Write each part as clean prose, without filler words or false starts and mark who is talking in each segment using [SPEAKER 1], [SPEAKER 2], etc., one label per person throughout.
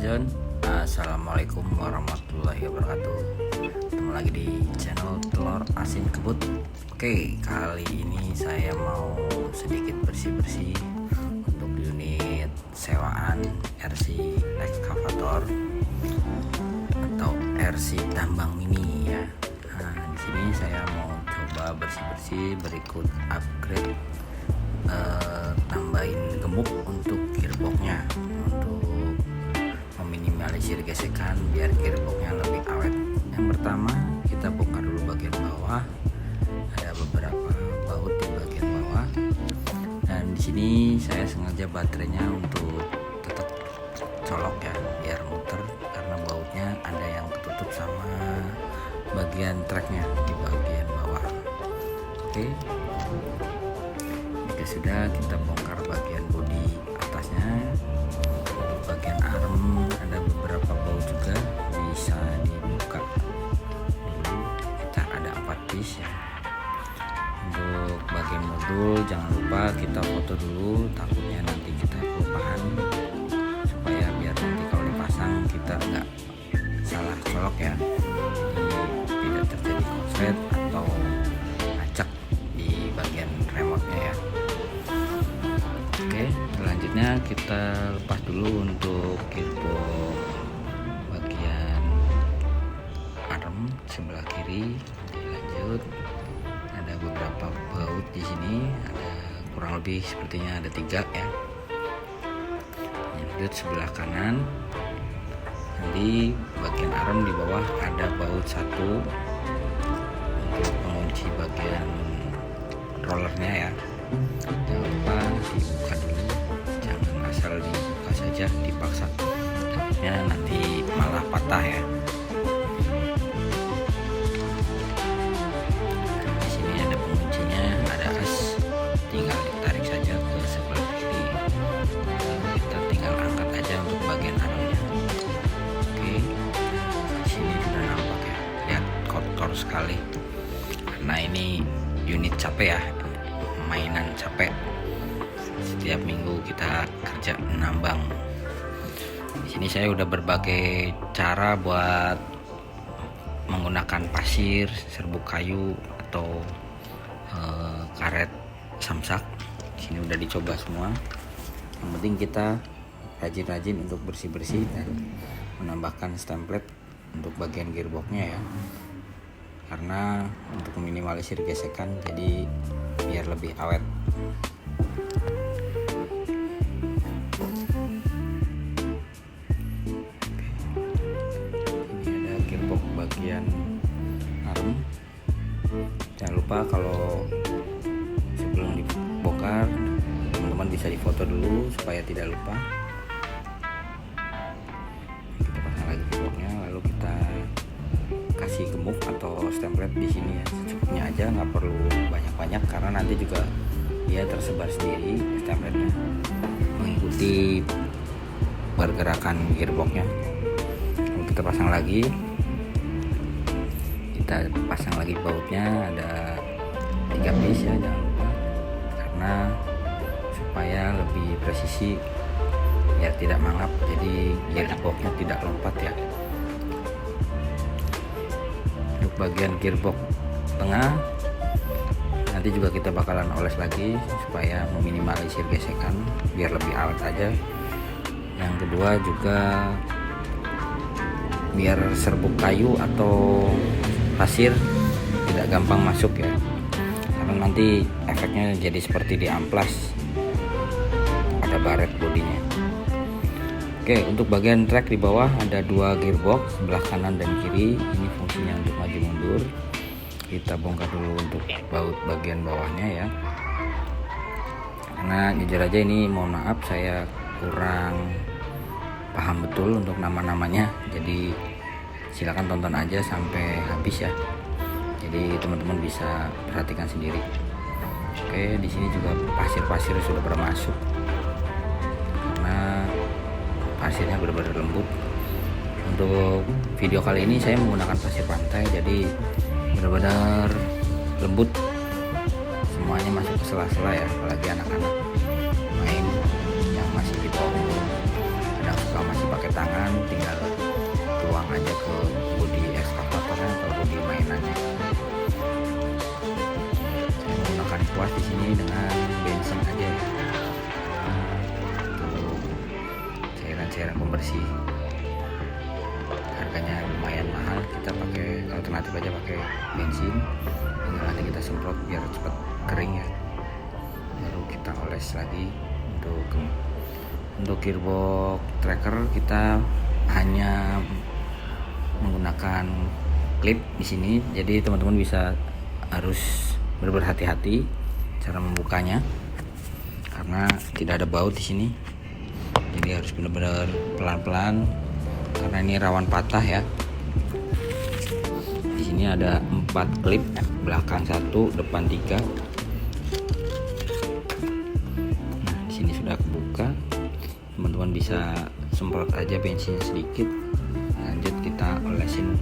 [SPEAKER 1] Azan. Assalamualaikum warahmatullahi wabarakatuh. Ketemu lagi di channel Telur Asin Kebut. Oke, kali ini saya mau sedikit bersih-bersih untuk unit sewaan RC Excavator atau RC tambang mini ya. Nah, di sini saya mau coba bersih-bersih, berikut upgrade, tambahin gemuk untuk gearboxnya untuk meminimalisir gesekan biar gearboxnya lebih awet. Yang pertama kita bongkar dulu bagian bawah, ada beberapa baut di bagian bawah, dan di sini saya sengaja baterainya untuk tetap colok ya biar muter, karena bautnya ada yang ketutup sama bagian treknya di bagian bawah. Oke, jika sudah, kita bongkar bagian bodi atasnya. Untuk bagian arm ada beberapa baut juga, bisa dibuka dulu. Kita ada 4 piece ya. Untuk bagian modul jangan lupa kita foto dulu, takutnya nanti kita kelupaan, supaya biar nanti kalau dipasang kita nggak salah colok ya, jadi tidak terjadi konslet atau acak di bagian remote-nya ya. Oke, selanjutnya kita lepas dulu untuk gearbox bagian arm sebelah kiri. Dilanjut, ada beberapa baut di sini, ada kurang lebih sepertinya ada 3 ya. Lanjut sebelah kanan, nanti bagian arm di bawah ada baut 1 untuk pengunci bagian rollernya ya. Jangan lupa dibuka dulu, jangan asal dibuka saja dipaksa, takutnya nanti malah patah ya. Di sini ada penguncinya, ada as, tinggal ditarik saja ke sebelah kiri, lalu kita tinggal angkat aja untuk bagian armnya. Oke, di sini sudah nampak ya, lihat kotor sekali karena ini unit capek ya, mainan capek. Setiap minggu kita kerja nambang. Di sini saya udah berbagai cara buat menggunakan pasir, serbuk kayu, atau karet samsak. Di sini udah dicoba semua. Yang penting kita rajin-rajin untuk bersih-bersih dan menambahkan stemplate untuk bagian gearboxnya ya, karena untuk meminimalisir gesekan, jadi biar lebih awet. Ini ada gearbox bagian arm. Jangan lupa kalau sebelum dibongkar, teman-teman bisa difoto dulu supaya tidak lupa. Kita pasang lagi gearboxnya, lalu kita kasih gemuk atau stemplate di sini ya, secukupnya aja, nggak perlu banyak-banyak karena nanti juga dia tersebar sendiri stemplate-nya mengikuti pergerakan gearboxnya. Lalu kita pasang lagi, bautnya, ada 3 piece ya, jangan lupa, karena supaya lebih presisi biar tidak mangap, jadi gearboxnya tidak lompat ya. Untuk bagian gearbox tengah nanti juga kita bakalan oles lagi supaya meminimalisir gesekan biar lebih awet aja. Yang kedua juga biar serbuk kayu atau pasir tidak gampang masuk ya, karena nanti efeknya jadi seperti di amplas, ada baret bodinya. Oke, untuk bagian track di bawah ada 2 gearbox, sebelah kanan dan kiri. Ini fungsinya untuk maju mundur. Kita bongkar dulu untuk baut bagian bawahnya ya, karena jujur aja ini mohon maaf saya kurang paham betul untuk nama-namanya, jadi silakan tonton aja sampai habis ya, jadi teman-teman bisa perhatikan sendiri. Oke, di sini juga pasir-pasir sudah bermasuk karena pasirnya benar-benar lembut. Untuk video kali ini saya menggunakan pasir pantai, jadi benar-benar lembut, semuanya masuk ke sela-sela ya, apalagi anak-anak main yang masih di bawah umur, kadang suka masih pakai tangan, aja ke bodi ekskavatornya atau bodi mainannya. Saya menggunakan kuas di sini dengan bensin aja ya, untuk cairan pembersih. Harganya lumayan mahal, kita pakai alternatif aja pakai bensin. Tinggal nanti kita semprot biar cepat kering ya, baru kita oles lagi. Untuk gearbox tracker kita hanya menggunakan klip di sini, jadi teman-teman harus berhati-hati cara membukanya karena tidak ada baut di sini. Jadi harus benar-benar pelan-pelan karena ini rawan patah ya. Di sini ada 4 klip, belakang 1, depan 3. Nah, di sini sudah kebuka. Teman-teman bisa semprot aja bensin sedikit. Lanjut kita olesin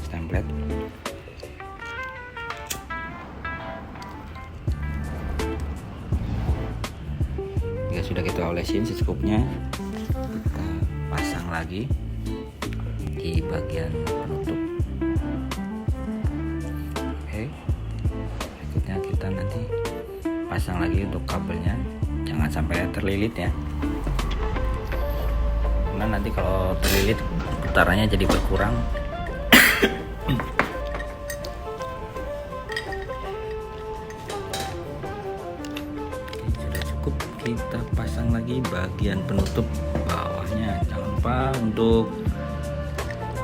[SPEAKER 1] stemplet. Jika sudah kita olesin secukupnya, kita pasang lagi di bagian penutup. Oke, berikutnya kita nanti pasang lagi untuk kabelnya, jangan sampai terlilit ya, karena nanti kalau terlilit putarannya jadi berkurang. Oke, sudah cukup, kita pasang lagi bagian penutup bawahnya. Jangan lupa untuk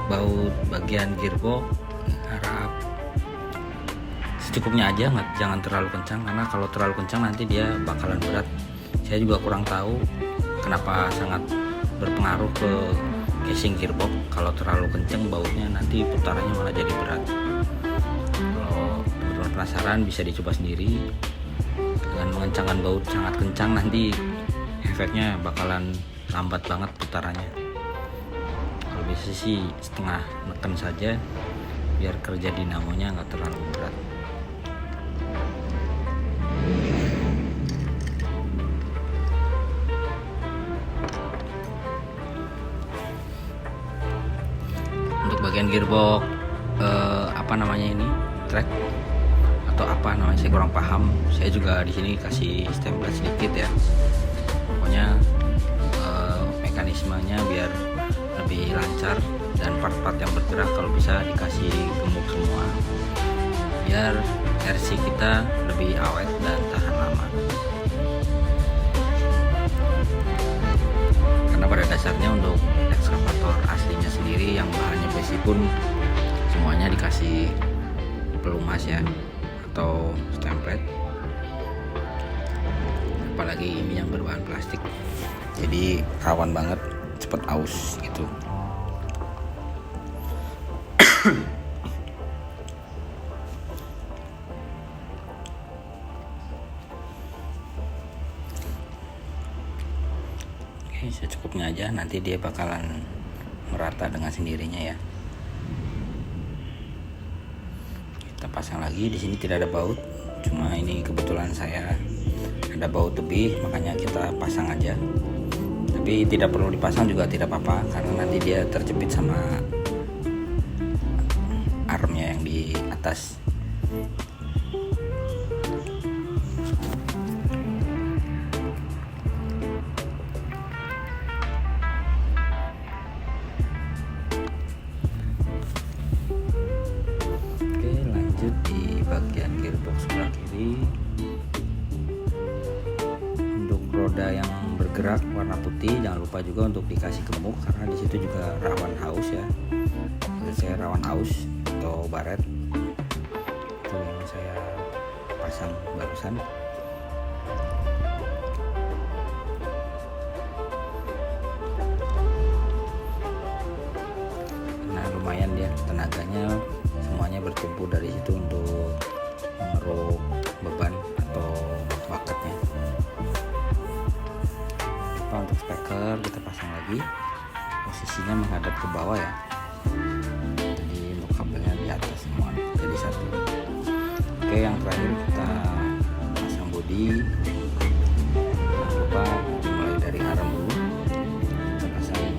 [SPEAKER 1] baut bagian gearbox harap secukupnya aja, jangan terlalu kencang, karena kalau terlalu kencang nanti dia bakalan berat. Saya juga kurang tahu kenapa sangat berpengaruh ke casing gearbox. Kalau terlalu kencang bautnya nanti putarannya malah jadi berat. Kalau teman-teman penasaran bisa dicoba sendiri. Dengan mengencangkan baut sangat kencang nanti efeknya bakalan lambat banget putarannya. Kalau bisa sih setengah neken saja biar kerja dinamonya nggak terlalu berat. Untuk bagian gearbox apa namanya ini, track atau apa namanya, saya kurang paham. Saya juga di sini kasih stempel sedikit ya. Pokoknya mekanismenya biar lebih lancar dan part-part yang bergerak kalau bisa dikasih gemuk semua biar RC kita lebih awet dan tahan lama. Karena pada dasarnya untuk ekskavator aslinya sendiri yang bahannya besi pun semuanya dikasih pelumas ya atau stemplet, apalagi ini yang berbahan plastik, jadi rawan banget cepet aus gitu. Oke, secukupnya aja, nanti dia bakalan merata dengan sendirinya ya. Kita pasang lagi. Di sini tidak ada baut, cuma ini kebetulan saya ada baut lebih, makanya kita pasang aja. Tapi tidak perlu dipasang juga tidak apa-apa, karena nanti dia terjepit sama armnya yang di atas. Oke, lanjut di bagian gearbox sebelah kiri. Untuk roda yang bergerak warna putih jangan lupa juga untuk dikasih gemuk, karena disitu juga rawan haus ya. Saya rawan haus atau baret, itu yang saya pasang barusan. Nah, lumayan dia tenaganya semuanya bertumpu dari situ untuk mengeruk beban atau bucketnya. Untuk speaker kita pasang lagi, posisinya menghadap ke bawah ya, jadi untuk kabelnya di atas semua jadi satu. Oke, yang terakhir kita pasang bodi. Jangan lupa dimulai dari arm dulu, kita pasang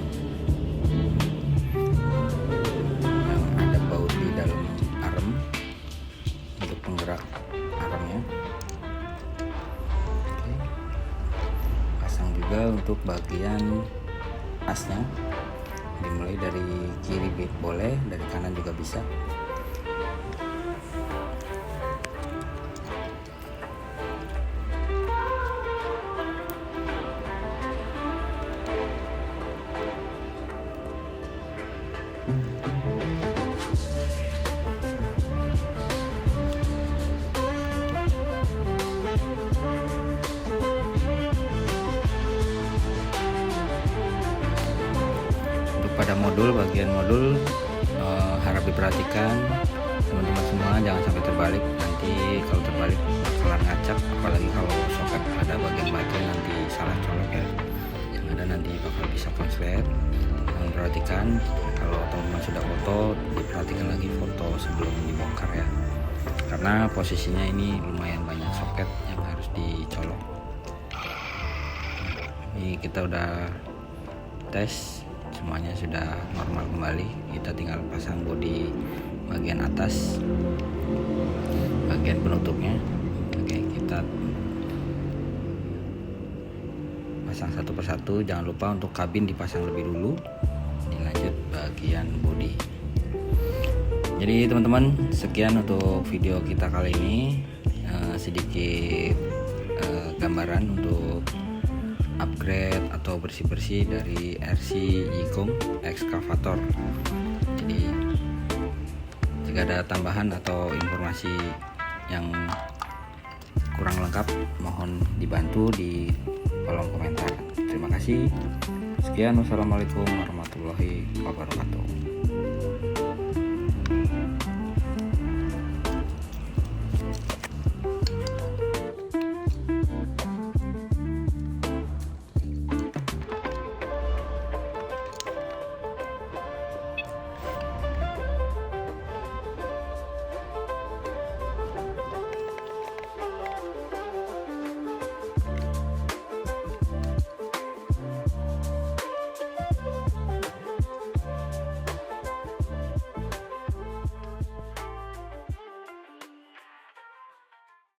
[SPEAKER 1] bagian asnya, dimulai dari kiri boleh, dari kanan juga bisa. Pada bagian modul harap diperhatikan teman-teman semua, jangan sampai terbalik. Nanti kalau terbalik bakalan ngacak, apalagi kalau soket ada bagian baterai nanti salah colok ya, yang ada nanti bakal bisa konslet. Perhatikan kalau teman-teman sudah foto, diperhatikan lagi foto sebelum dibongkar ya, karena posisinya ini lumayan banyak soket yang harus dicolok. Ini kita udah tes, semuanya sudah normal kembali. Kita tinggal pasang bodi bagian atas, bagian penutupnya. Oke, kita pasang satu persatu. Jangan lupa untuk kabin dipasang lebih dulu, dilanjut bagian bodi. Jadi teman-teman, sekian untuk video kita kali ini. Sedikit gambaran untuk upgrade atau bersih-bersih dari RC Yikong Excavator. Jadi jika ada tambahan atau informasi yang kurang lengkap, mohon dibantu di kolom komentar. Terima kasih. Sekian, wassalamualaikum warahmatullahi wabarakatuh.